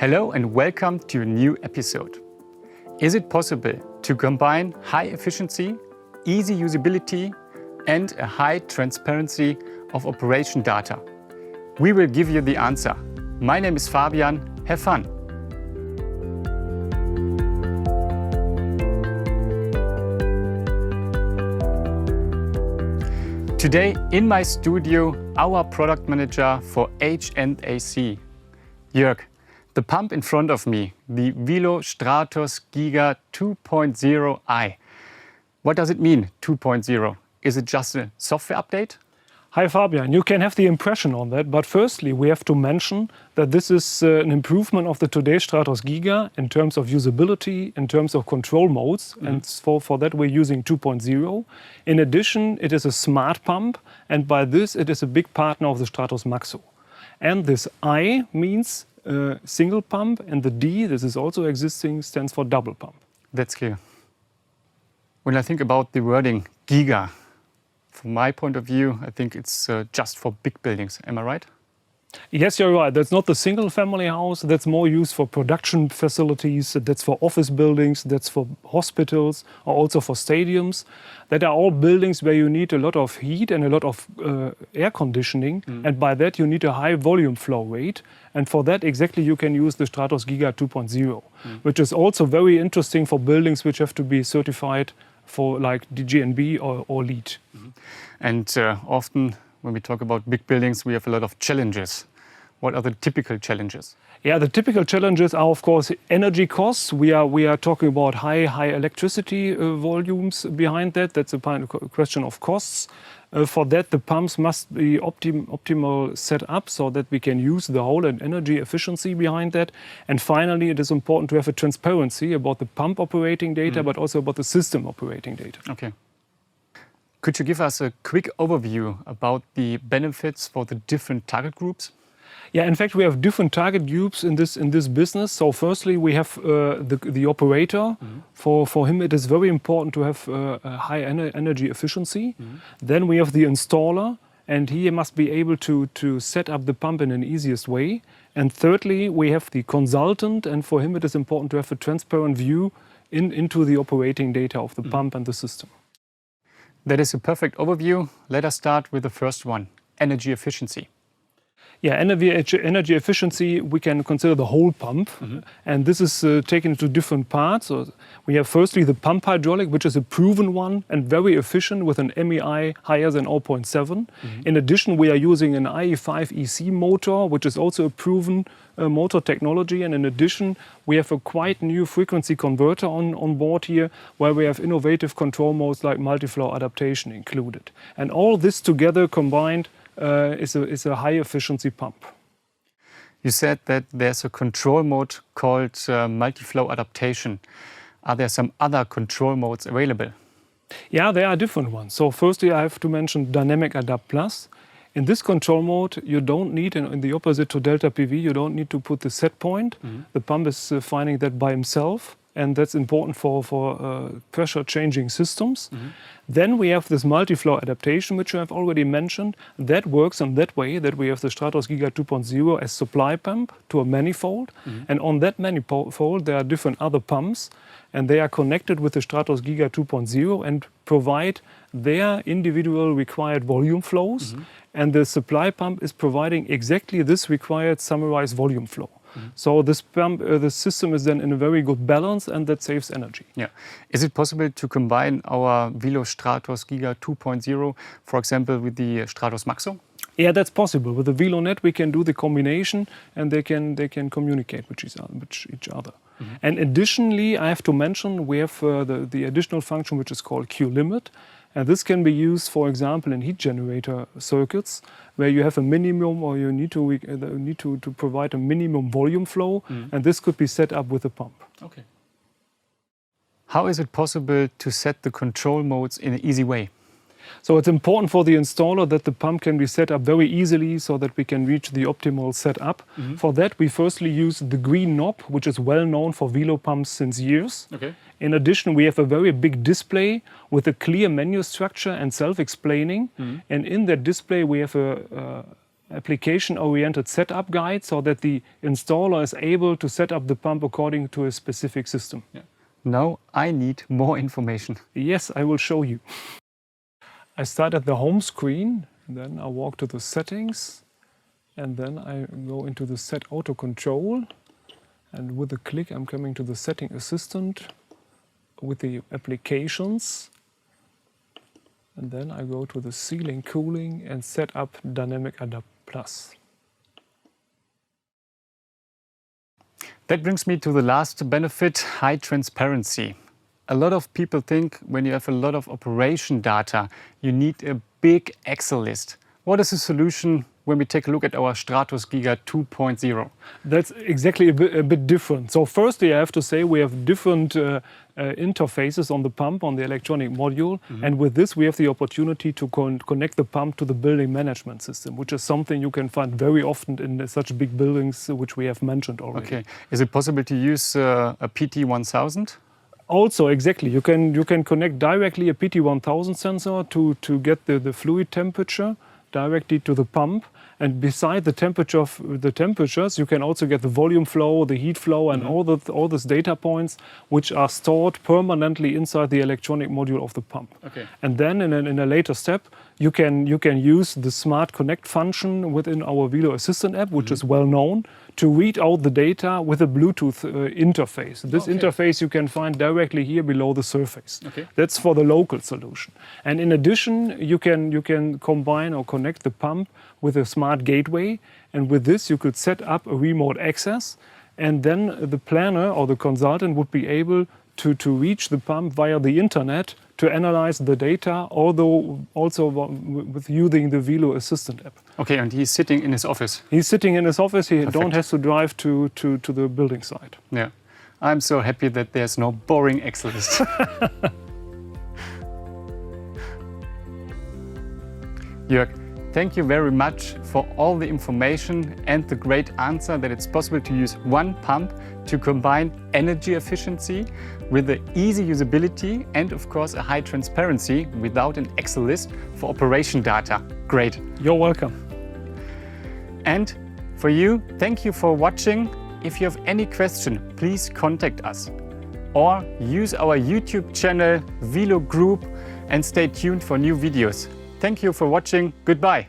Hello and welcome to a new episode. Is it possible to combine high efficiency, easy usability and a high transparency of operation data? We will give you the answer. My name is Fabian. Have fun! Today in my studio, our product manager for H&AC, Jörg. The pump in front of me, the Wilo-Stratos GIGA2.0i. What does it mean, 2.0? Is it just a software update? Hi Fabian, you can have the impression on that, but firstly we have to mention that this is an improvement of the today's Stratos Giga in terms of usability, in terms of control modes, and for that we're using 2.0. In addition, it is a smart pump, and by this it is a big partner of the Stratos Maxo. And this I means single pump, and the D, this is also existing, stands for double pump. That's clear. When I think about the wording Giga, from my point of view, I think it's just for big buildings. Am I right? Yes, you're right. That's not the single family house. That's more used for production facilities. That's for office buildings. That's for hospitals, or also for stadiums. That are all buildings where you need a lot of heat and a lot of air conditioning. And by that you need a high volume flow rate. And for that exactly you can use the Stratos Giga 2.0, which is also very interesting for buildings which have to be certified for like DGNB or LEED. And often when we talk about big buildings, we have a lot of challenges. What are the typical challenges? Yeah, the typical challenges are of course energy costs. We are talking about high electricity volumes behind that. That's a question of costs. For that, the pumps must be optimal set up so that we can use the whole and energy efficiency behind that. And finally, it is important to have a transparency about the pump operating data, but also about the system operating data. Okay. Could you give us a quick overview about the benefits for the different target groups? Yeah, in fact, we have different target groups in this business. So firstly, we have the operator. For him, it is very important to have a high energy efficiency. Then we have the installer, and he must be able to set up the pump in an easiest way. And thirdly, we have the consultant, and for him, it is important to have a transparent view into the operating data of the pump and the system. That is a perfect overview. Let us start with the first one, energy efficiency. Yeah, energy efficiency, we can consider the whole pump. And this is taken into different parts. So we have firstly the pump hydraulic, which is a proven one and very efficient with an MEI higher than 0.7. In addition, we are using an IE5 EC motor, which is also a proven motor technology. And in addition, we have a quite new frequency converter on board here, where we have innovative control modes like Multiflora Adaptation included. And all this together combined is a high efficiency pump. You said that there's a control mode called Multiflow Adaptation. Are there some other control modes available? Yeah, there are different ones. So firstly, I have to mention Dynamic Adapt Plus. In this control mode, you don't need, in the opposite to Delta PV, you don't need to put the set point. The pump is finding that by himself. And that's important for pressure changing systems. Then we have this multi-flow adaptation, which I have already mentioned. That works in that way that we have the Stratos Giga 2.0 as supply pump to a manifold. And on that manifold, there are different other pumps. And they are connected with the Stratos Giga 2.0 and provide their individual required volume flows. And the supply pump is providing exactly this required summarized volume flow. So this pump, the system is then in a very good balance, and that saves energy. Yeah. Is it possible to combine our Wilo-Stratos Giga 2.0, for example, with the Stratos Maxo? Yeah, that's possible. With the WiloNet, we can do the combination, and they can communicate with each other. And additionally, I have to mention we have the additional function which is called Q-limit. And this can be used, for example, in heat generator circuits, where you have a minimum, or you need to provide a minimum volume flow, and this could be set up with a pump. Okay. How is it possible to set the control modes in an easy way? So it's important for the installer that the pump can be set up very easily so that we can reach the optimal setup. For that, we firstly use the green knob, which is well known for Wilo pumps since years. Okay. In addition, we have a very big display with a clear menu structure and self-explaining. And in that display, we have application-oriented setup guide so that the installer is able to set up the pump according to a specific system. Yeah. Now I need more information. Yes, I will show you. I start at the home screen, then I walk to the settings, and then I go into the set auto control. And with a click, I'm coming to the setting assistant with the applications. And then I go to the ceiling cooling and set up Dynamic Adapt Plus. That brings me to the last benefit, high transparency. A lot of people think when you have a lot of operation data, you need a big Excel list. What is the solution when we take a look at our Stratos GIGA 2.0? That's exactly a bit different. So firstly, I have to say we have different interfaces on the pump, on the electronic module. And with this, we have the opportunity to connect the pump to the building management system, which is something you can find very often in such big buildings, which we have mentioned already. Okay. Is it possible to use a PT1000? Also, exactly. You can connect directly a PT1000 sensor to get the fluid temperature directly to the pump, and beside the temperatures, you can also get the volume flow, the heat flow, and all these data points, which are stored permanently inside the electronic module of the pump. Okay. And then in a later step, you can use the Smart Connect function within our Wilo Assistant app, which is well known, to read out the data with a Bluetooth interface. This interface you can find directly here below the surface. Okay. That's for the local solution. And in addition, you can combine or connect the pump with a smart gateway. And with this, you could set up a remote access. And then the planner or the consultant would be able to reach the pump via the internet to analyze the data, although also with using the Wilo Assistant app. Okay, and he's sitting in his office. He's sitting in his office. He Perfect. don't have to drive to the building site. Yeah. I'm so happy that there's no boring Excel list. Jörg, thank you very much for all the information and the great answer that it's possible to use one pump to combine energy efficiency with the easy usability and of course a high transparency without an Excel list for operation data. Great. You're welcome. And for you, thank you for watching. If you have any question, please contact us or use our YouTube channel Wilo Group and stay tuned for new videos. Thank you for watching. Goodbye.